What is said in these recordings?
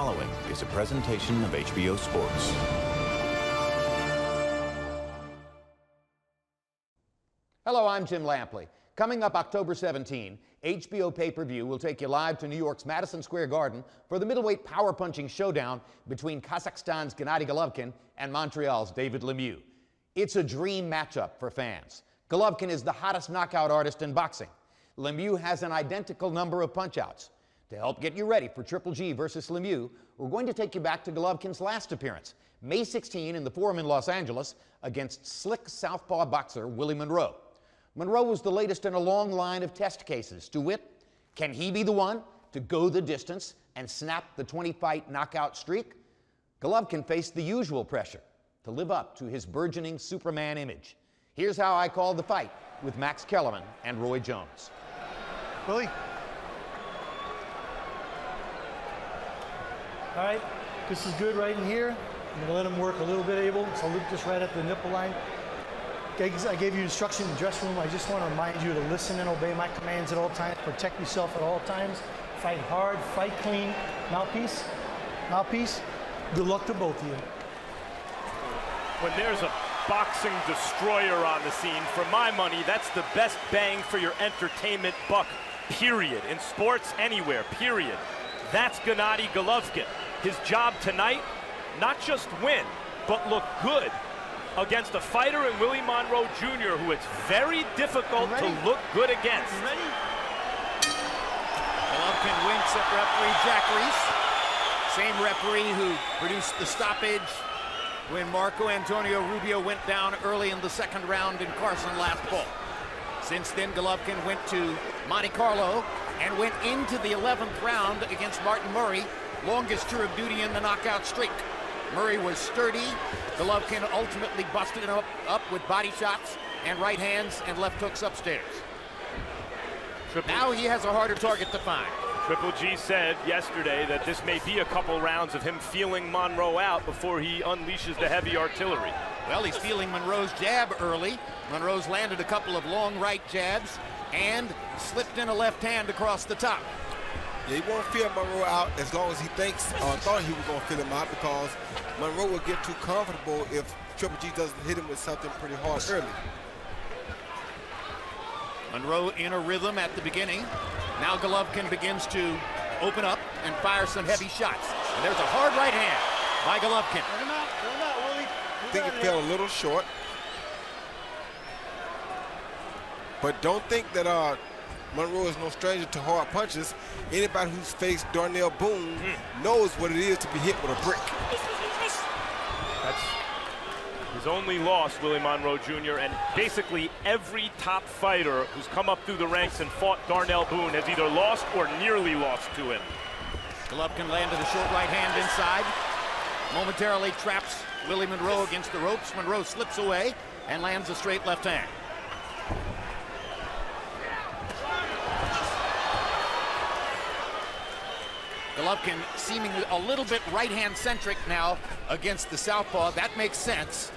following is a presentation of HBO Sports. Hello, I'm Jim Lampley. Coming up October 17, HBO pay-per-view will take you live to New York's Madison Square Garden for the middleweight power-punching showdown between Kazakhstan's Gennady Golovkin and Montreal's David Lemieux. It's a dream matchup for fans. Golovkin is the hottest knockout artist in boxing. Lemieux has an identical number of punch-outs. To help get you ready for Triple G versus Lemieux, we're going to take you back to Golovkin's last appearance, May 16 in the Forum in Los Angeles against slick southpaw boxer Willie Monroe. Monroe was the latest in a long line of test cases. To wit, can he be the one to go the distance and snap the 20-fight knockout streak? Golovkin faced the usual pressure to live up to his burgeoning Superman image. Here's how I called the fight with Max Kellerman and Roy Jones. Willie. All right, this is good right in here. I'm gonna let him work a little bit able, so look just right at the nipple line. I gave you instruction in the dressing room. I just want to remind you to listen and obey my commands at all times. Protect yourself at all times. Fight hard, fight clean. Mouthpiece, mouthpiece. Good luck to both of you. When there's a boxing destroyer on the scene, for my money, that's the best bang for your entertainment buck, period. In sports, anywhere, period. That's Gennady Golovkin. His job tonight, not just win, but look good against a fighter in Willie Monroe Jr., who it's very difficult to look good against. Ready? Golovkin winks at referee Jack Reese, same referee who produced the stoppage when Marco Antonio Rubio went down early in the second round in Carson last fall. Since then, Golovkin went to Monte Carlo and went into the 11th round against Martin Murray, longest tour of duty in the knockout streak. Murray was sturdy. Golovkin ultimately busted him up with body shots and right hands and left hooks upstairs. Now he has a harder target to find. Triple G said yesterday that this may be a couple rounds of him feeling Monroe out before he unleashes the heavy artillery. Well, he's feeling Monroe's jab early. Monroe's landed a couple of long right jabs and slipped in a left hand across the top. Yeah, he won't feel Monroe out as long as he thinks or thought he was going to feel him out, because Monroe will get too comfortable if Triple G doesn't hit him with something pretty hard early. Monroe in a rhythm at the beginning. Now Golovkin begins to open up and fire some heavy shots. And there's a hard right hand by Golovkin. I think it fell a little short. But don't think that Monroe is no stranger to hard punches. Anybody who's faced Darnell Boone knows what it is to be hit with a brick. That's his only loss, Willie Monroe Jr., and basically every top fighter who's come up through the ranks and fought Darnell Boone has either lost or nearly lost to him. Golovkin landed a short right hand inside. Momentarily traps Willie Monroe against the ropes. Monroe slips away and lands a straight left hand. Golovkin seemingly a little bit right-hand centric now against the southpaw. That makes sense.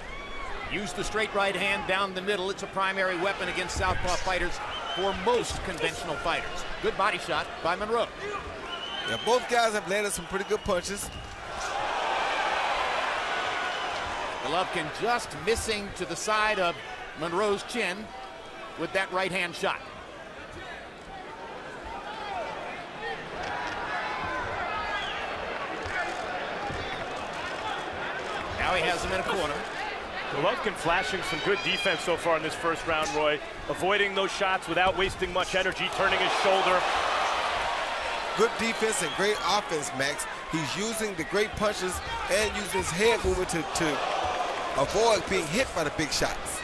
Use the straight right hand down the middle. It's a primary weapon against southpaw fighters for most conventional fighters. Good body shot by Monroe. Yeah, both guys have landed some pretty good punches. Golovkin just missing to the side of Monroe's chin with that right-hand shot. Now he has him in a corner. Golovkin flashing some good defense so far in this first round, Roy. Avoiding those shots without wasting much energy, turning his shoulder. Good defense and great offense, Max. He's using the great punches and using his head movement to avoid being hit by the big shots.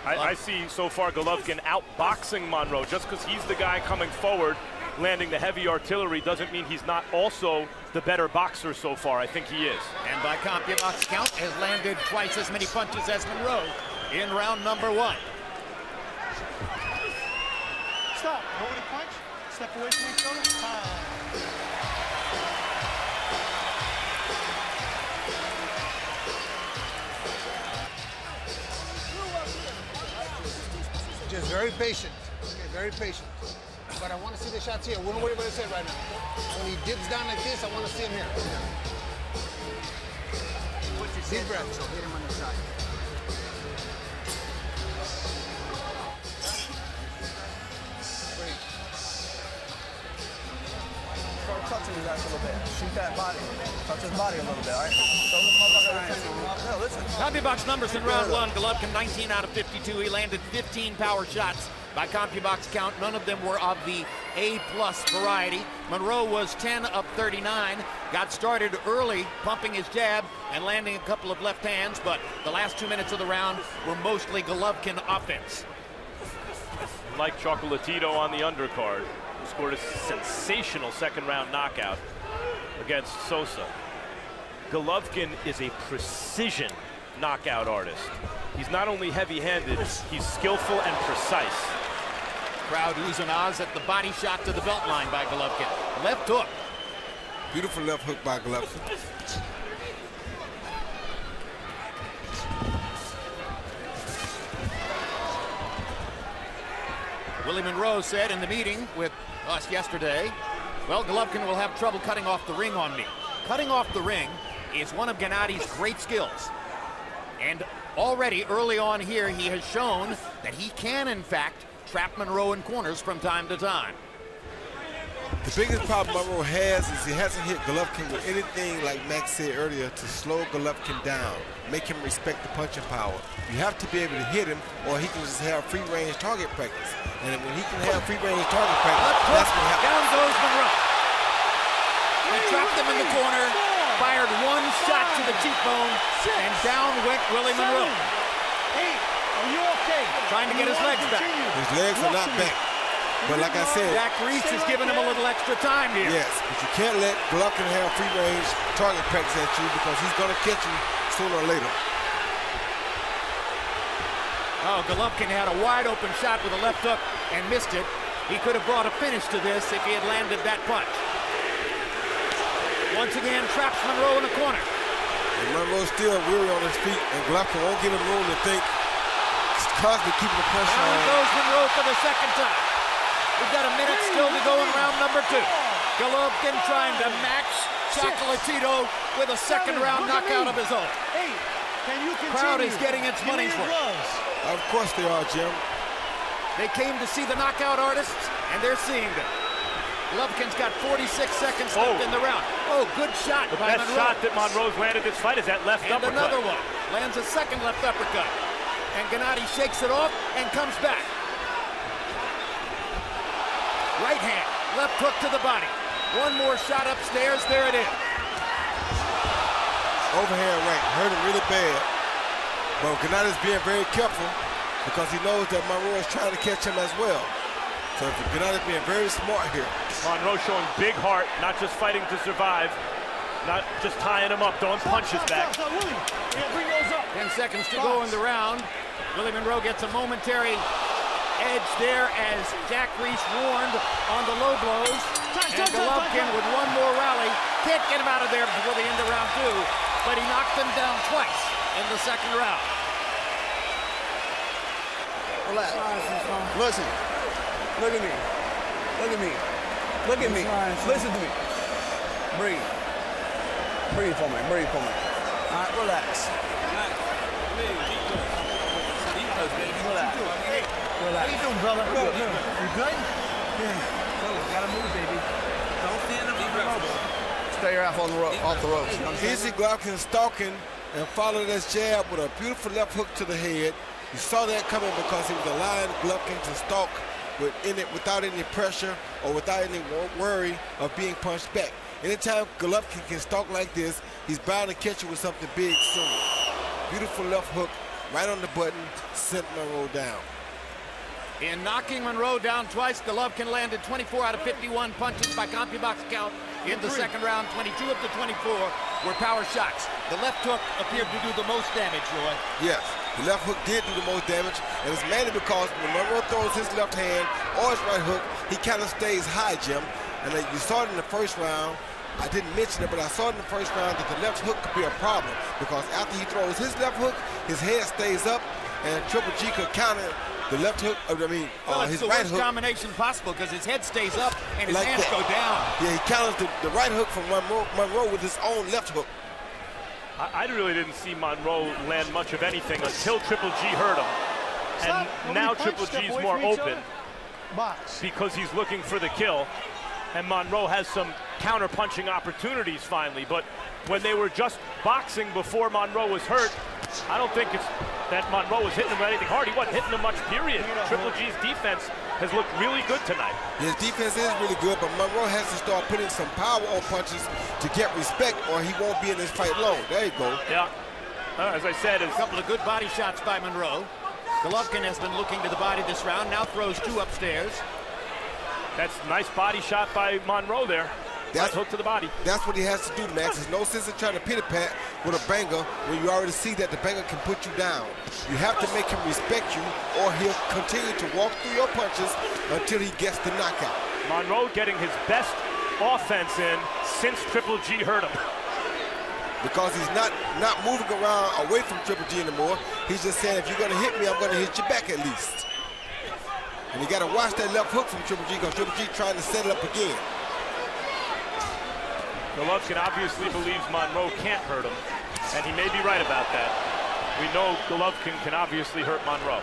I see so far Golovkin outboxing Monroe. Just because he's the guy coming forward, landing the heavy artillery, doesn't mean he's not also the better boxer so far. I think he is. And by CompuBox count, has landed twice as many punches as Monroe in round number one. Stop. Hold the punch. Step away from each other. Time. Just very patient. Okay, very patient. If but I want to see the shots here. We don't worry about his head right now. When he dips down like this, I want to see him here. Deep breath. So hit him on the side. Start touching his ass a little bit. Shoot that body. Touch his body a little bit, all right? So this motherfucker, no, listen. CompuBox numbers in round one. Golovkin 19 out of 52. He landed 15 power shots. By CompuBox count, none of them were of the A-plus variety. Monroe was 10 of 39. Got started early, pumping his jab and landing a couple of left hands, but the last 2 minutes of the round were mostly Golovkin offense. Like Chocolatito on the undercard, who scored a sensational second-round knockout against Sosa. Golovkin is a precision knockout artist. He's not only heavy-handed, he's skillful and precise. Crowd oohs and ahs at the body shot to the belt line by Golovkin. Left hook. Beautiful left hook by Golovkin. Willie Monroe said in the meeting with us yesterday, well, Golovkin will have trouble cutting off the ring on me. Cutting off the ring is one of Gennady's great skills. And already early on here, he has shown that he can, in fact, trap Monroe in corners from time to time. The biggest problem Monroe has is he hasn't hit Golovkin with anything, like Max said earlier, to slow Golovkin down, make him respect the punching power. You have to be able to hit him, or he can just have free-range target practice. And when he can have free-range target practice, that's what happens. Down goes Monroe. He trapped him in the corner, fired one shot to the cheekbone, and down went Willie Monroe. Are you okay? Trying to get his legs back. His legs are not back. But like I said, Jack Reese is giving him a little extra time here. yes, but you can't let Golovkin have free-range target practice at you because he's going to catch you sooner or later. Oh, Golovkin had a wide-open shot with a left hook and missed it. He could have brought a finish to this if he had landed that punch. Once again, traps Monroe in the corner. And Monroe's still weary on his feet, and Golovkin won't give him room to think. He's constantly keeping the pressure Down on. goes Monroe for the second time. We've got a minute still to go in round number two. Golovkin trying to match Chocolatito with a second-round knockout of his own. Hey, can you continue? Crowd is getting its money's worth. Of course they are, Jim. They came to see the knockout artists, and they're seeing them. Golovkin's got 46 seconds left in the round. Oh, good shot by Monroe. The best shot that Monroe's landed this fight is that left uppercut. And another one. Lands a second left uppercut. And Gennady shakes it off and comes back. Right hand, left hook to the body. One more shot upstairs, there it is. Overhand right, hurt him really bad. But Gennady's being very careful because he knows that Monroe is trying to catch him as well. So Gennady's being very smart here. Monroe showing big heart, not just fighting to survive, not just tying him up, throwing punches back. 10 seconds to go in the round. Willie Monroe gets a momentary edge there as Jack Reese warned on the low blows. And Golovkin with one more rally. Can't get him out of there before the end of round two, but he knocked him down twice in the second round. Relax. Listen. Look at me. Look at me. Look at me. Listen to me. Breathe. Breathe for me. Breathe for me. All right, relax. Relax. How you doing, brother? Good. You good? Yeah. Gotta move, baby. Don't stand up. Stay your ass off the ropes. Here you see Golovkin stalking and followed this jab with a beautiful left hook to the head. You saw that coming because he was allowing Golovkin to stalk without any pressure or without any worry of being punched back. Anytime Golovkin can stalk like this, he's bound to catch you with something big soon. Beautiful left hook right on the button, sent Monroe down. In knocking Monroe down twice, Golovkin landed 24 out of 51 punches by CompuBox count in the second round. 22 of the 24 were power shots. The left hook appeared to do the most damage, Roy. Yes, the left hook did do the most damage, and it's mainly because when Monroe throws his left hand or his right hook, he kind of stays high, Jim. And you saw it in the first round. I didn't mention it, but I saw it in the first round that the left hook could be a problem because after he throws his left hook, his head stays up, and Triple G could counter the left hook, well, it's his the right worst hook. combination possible because his head stays up and his Like hands that. go down. Yeah, he counters the right hook from Monroe with his own left hook. I really didn't see Monroe land much of anything until Triple G hurt him. And now Triple G's more open because he's looking for the kill. And Monroe has some counter-punching opportunities finally. But when they were just boxing before Monroe was hurt, I don't think it's that Monroe was hitting him with anything hard. He wasn't hitting him much, period. Triple G's defense has looked really good tonight. His defense is really good, but Monroe has to start putting some power on punches to get respect, or he won't be in this fight long. There you go. Yeah. As I said, A couple of good body shots by Monroe. Golovkin has been looking to the body this round, now throws 2 upstairs. that's a nice body shot by Monroe there. Right hook to the body. That's what he has to do, Max. There's no sense in trying to pity-pat with a banger when you already see that the banger can put you down. You have to make him respect you, or he'll continue to walk through your punches until he gets the knockout. Monroe getting his best offense in since Triple G hurt him. Because he's not moving around away from Triple G anymore. He's just saying, if you're going to hit me, I'm going to hit you back at least. And you got to watch that left hook from Triple G, because Triple G trying to set it up again. Golovkin obviously believes Monroe can't hurt him, and he may be right about that. We know Golovkin can obviously hurt Monroe.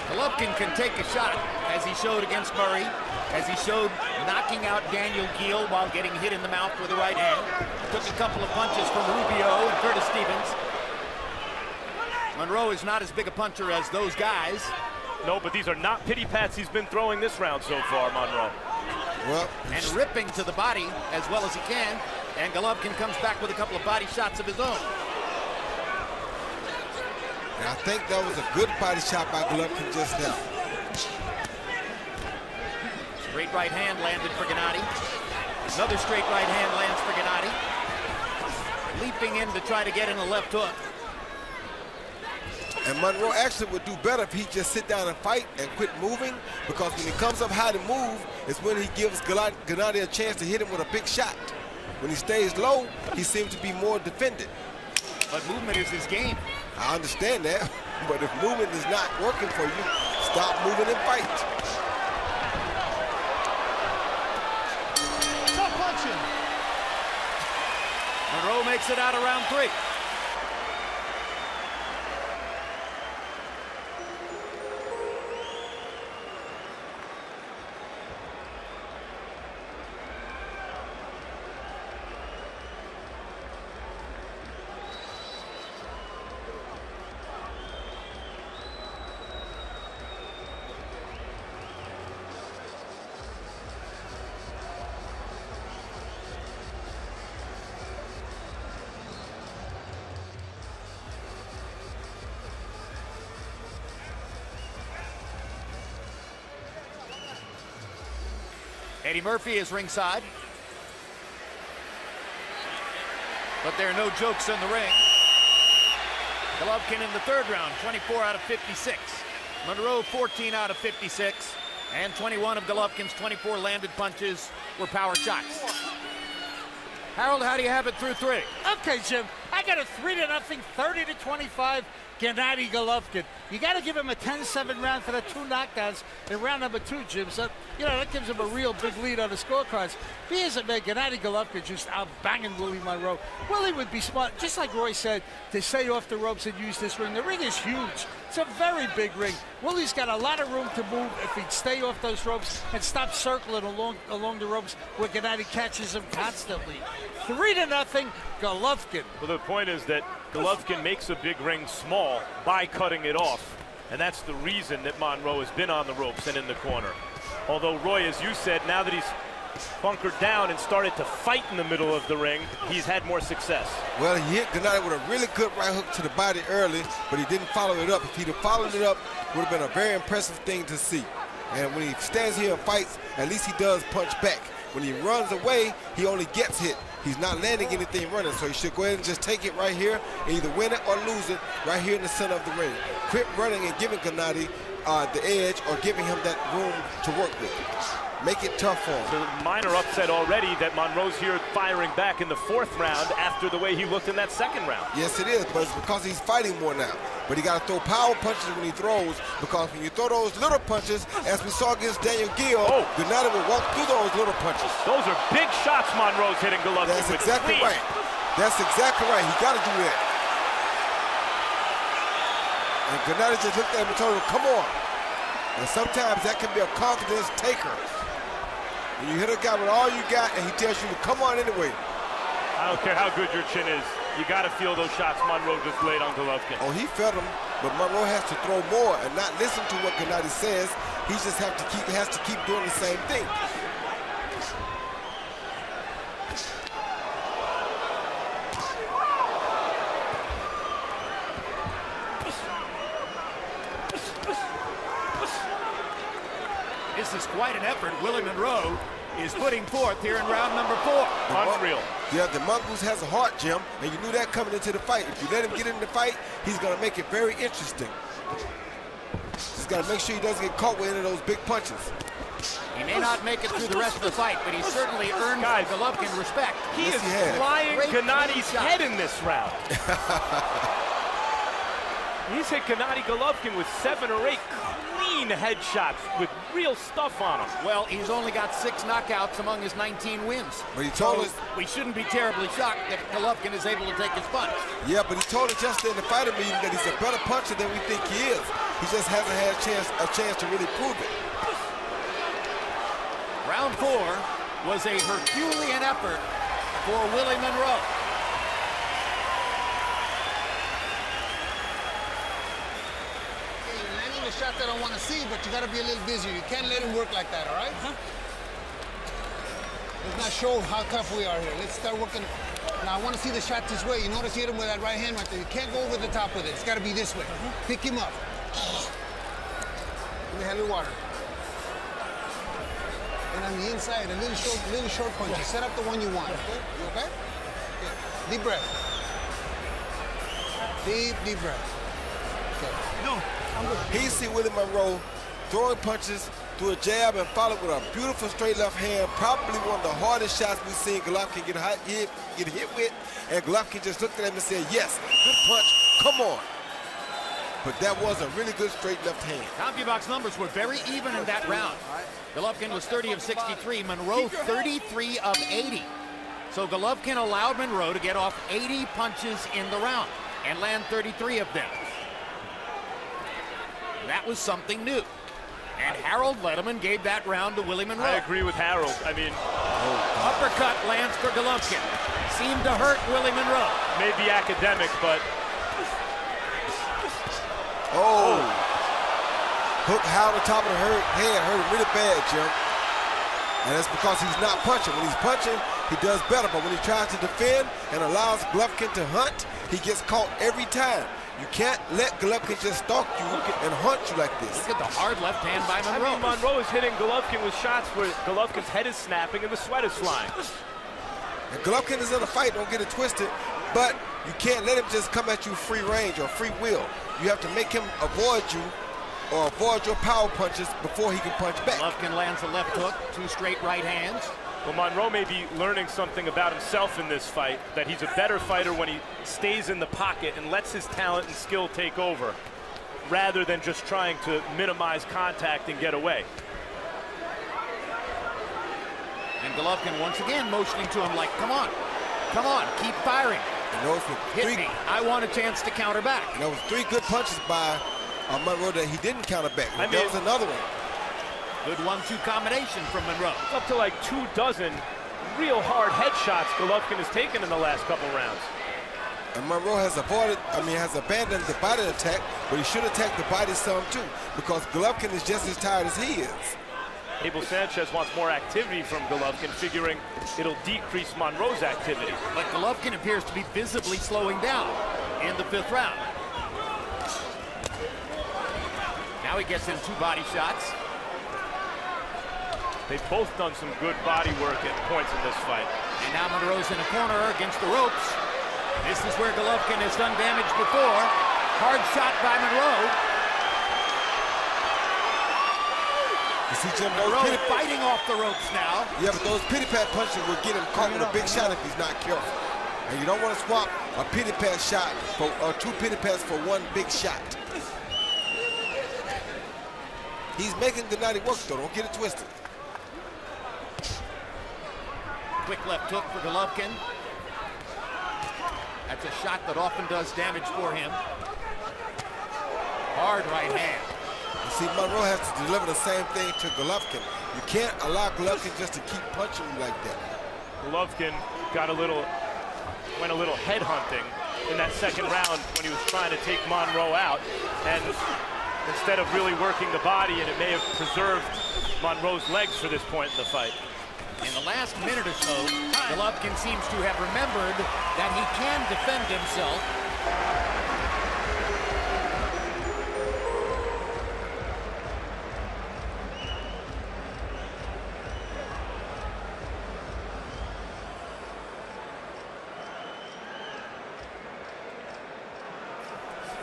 Golovkin can take a shot, as he showed against Murray, as he showed knocking out Daniel Geale while getting hit in the mouth with the right hand. Took a couple of punches from Rubio and Curtis Stevens. Monroe is not as big a puncher as those guys. No, but these are not pity pats he's been throwing this round so far, Monroe. Well, and ripping to the body as well as he can. And Golovkin comes back with a couple of body shots of his own. and I think that was a good body shot by Golovkin just now. Straight right hand landed for Gennady. Another straight right hand lands for Gennady. Leaping in to try to get in a left hook. And Monroe actually would do better if he just sit down and fight and quit moving, because when he comes up high to move, it's when he gives Gennady a chance to hit him with a big shot. When he stays low, he seems to be more defended. But movement is his game. I understand that, but if movement is not working for you, stop moving and fight. Stop punching. Monroe makes it out of round 3. Eddie Murphy is ringside. But there are no jokes in the ring. Golovkin in the 3rd round, 24 out of 56. Monroe, 14 out of 56. And 21 of Golovkin's 24 landed punches were power shots. Harold, how do you have it through 3? Okay, Jim, I got a 3-0, 30-25, Gennady Golovkin. You got to give him a 10-7 round for the 2 knockdowns in round number 2, Jim. So, you know, that gives him a real big lead on the scorecards. He isn't made Gennady Golovkin just out banging Willie Monroe. Willie would be smart, just like Roy said, to stay off the ropes and use this ring. The ring is huge. It's a very big ring. Willie's got a lot of room to move if he'd stay off those ropes and stop circling along the ropes where Gennady catches him constantly. 3-0, Golovkin. Well, the point is that Golovkin makes a big ring small by cutting it off. And that's the reason that Monroe has been on the ropes and in the corner. Although, Roy, as you said, now that he's bunkered down and started to fight in the middle of the ring, he's had more success. Well, he hit Gennady with a really good right hook to the body early, but he didn't follow it up. If he'd have followed it up, it would have been a very impressive thing to see. And when he stands here and fights, at least he does punch back. When he runs away, he only gets hit. He's not landing anything running, so he should go ahead and just take it right here and either win it or lose it right here in the center of the ring. Quit running and giving Gennady the edge or giving him that room to work with. make it tough for him. So minor upset already that Monroe's here firing back in the 4th round after the way he looked in that 2nd round. Yes, it is, but it's because he's fighting more now. But he got to throw power punches when he throws, because when you throw those little punches, as we saw against Daniel Gill, Gennady will walk through those little punches. Those are big shots Monroe's hitting Golovkin with. That's exactly right. That's exactly right. He got to do that. And Gennady just looked at him and told him, come on. And sometimes that can be a confidence taker. When you hit a guy with all you got and he tells you to come on anyway. I don't care how good your chin is. You got to feel those shots Monroe just laid on Golovkin. Oh, he felt them, but Monroe has to throw more and not listen to what Gennady says. He just has to keep doing the same thing. This is quite an effort Willie Monroe is putting forth here in round number 4. Unreal. Yeah, the mongoose has a heart, Jim, and you knew that coming into the fight. If you let him get in the fight, he's going to make it very interesting. He's got to make sure he doesn't get caught with any of those big punches. He may not make it through the rest of the fight, but he certainly earned Golovkin respect. He is flying Gennady's head in this round. He's hit Gennady Golovkin with 7 or 8 clean headshots with real stuff on him. Well, he's only got 6 knockouts among his 19 wins. But he told us we shouldn't be terribly shocked that Golovkin is able to take his punch. Yeah, but he told us yesterday in the fighter meeting that he's a better puncher than we think he is. He just hasn't had a chance to really prove it. Round 4 was a Herculean effort for Willie Monroe. Shots I don't want to see, but you got to be a little busier. You can't let him work like that, all right? Let's not show how tough we are here. Let's start working. Now, I want to see the shot this way. You notice he hit him with that right hand right there. You can't go over the top with it. It's got to be this way. Pick him up. Let me have your water. And on the inside, a little short punch. Set up the one you want, okay? You okay? Okay. Deep breath. Deep breath. Okay. No. He see Willie Monroe throwing punches through a jab and followed with a beautiful straight left hand, probably one of the hardest shots we've seen Golovkin get hit with. And Golovkin just looked at him and said, yes, good punch, come on. But that was a really good straight left hand. CompuBox numbers were very even in that round. Golovkin was 30 of 63, Monroe 33 of 80. So Golovkin allowed Monroe to get off 80 punches in the round and land 33 of them. That was something new. And Harold Letterman gave that round to Willie Monroe. I agree with Harold. I mean, uppercut lands for Golovkin. Seemed to hurt Willie Monroe. Maybe academic, but... Hook high on the top of the head hurt him really bad, Jim. And that's because he's not punching. When he's punching, he does better. But when he tries to defend and allows Golovkin to hunt, he gets caught every time. You can't let Golovkin just stalk you and hunt you like this. Look at the hard left hand by Monroe. I mean, Monroe is hitting Golovkin with shots where Golovkin's head is snapping and the sweat is flying. And Golovkin is in a fight, don't get it twisted, but you can't let him just come at you free range or free will. You have to make him avoid you or avoid your power punches before he can punch back. Golovkin lands a left hook, 2 straight right hands. Well, Monroe may be learning something about himself in this fight, that he's a better fighter when he stays in the pocket and lets his talent and skill take over, rather than just trying to minimize contact and get away. And Golovkin once again motioning to him like, come on, keep firing. Hit me, I want a chance to counter back. And there was 3 good punches by Monroe that he didn't counter back. There was another one. Good 1-2 combination from Monroe. It's up to like 24 real hard headshots Golovkin has taken in the last couple rounds. And Monroe has abandoned the body attack, but he should attack the body some too, because Golovkin is just as tired as he is. Abel Sanchez wants more activity from Golovkin, figuring it'll decrease Monroe's activity. But Golovkin appears to be visibly slowing down in the 5th round. Now he gets in 2 body shots. They've both done some good body work at points in this fight. And now Monroe's in a corner against the ropes. This is where Golovkin has done damage before. Hard shot by Monroe. You see Jim, those Monroe fighting off the ropes now. Yeah, but those pity-pat punches will get him caught with a big shot if he's not careful. And you don't want to swap a pity-pat shot for two pity-pats for one big shot. He's making Gennady work, though. Don't get it twisted. Quick left hook for Golovkin. That's a shot that often does damage for him. Hard right hand. You see, Monroe has to deliver the same thing to Golovkin. You can't allow Golovkin just to keep punching you like that. Golovkin went a little head hunting in that second round when he was trying to take Monroe out, and instead of really working the body, and it may have preserved Monroe's legs for this point in the fight. In the last minute or so, Golovkin seems to have remembered that he can defend himself.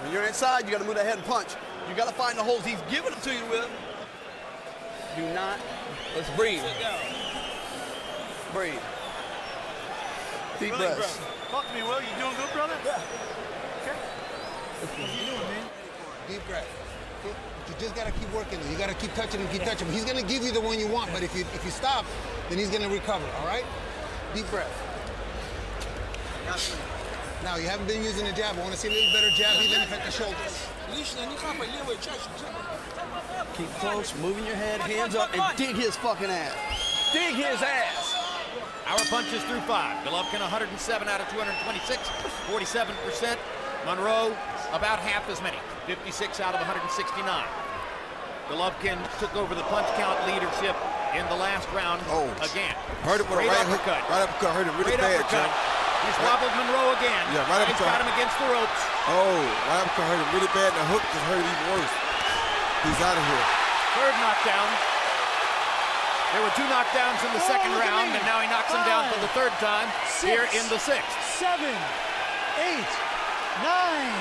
When you're inside, you got to move that head and punch. You got to find the holes he's giving it to you with. Do not. Let's breathe. Breathe. Deep breaths. Talk to me, Will. You doing good, brother? Yeah. Okay. What you doing, man? Deep breath. Okay? But you just gotta keep working. You gotta keep touching him, keep touching him. He's gonna give you the one you want, but if you stop, then he's gonna recover. All right? Deep breath. Now you haven't been using the jab. I want to see a little better jab, even if at the shoulders. Keep close, moving your head, hands up, and dig his fucking ass. Dig his ass. Power punches through 5. Golovkin 107 out of 226, 47%. Monroe about half as many, 56 out of 169. Golovkin took over the punch count leadership in the last round again. Hurt him with a right uppercut. Right uppercut hurt him really bad, John. He's wobbled Monroe again. Yeah, right uppercut. He's got him against the ropes. Oh, right uppercut hurt him really bad, and the hook just hurt him even worse. He's out of here. Third knockdown. There were 2 knockdowns in the second round, and now he knocks him down for the third time here in the 6th. 7, 8, 9,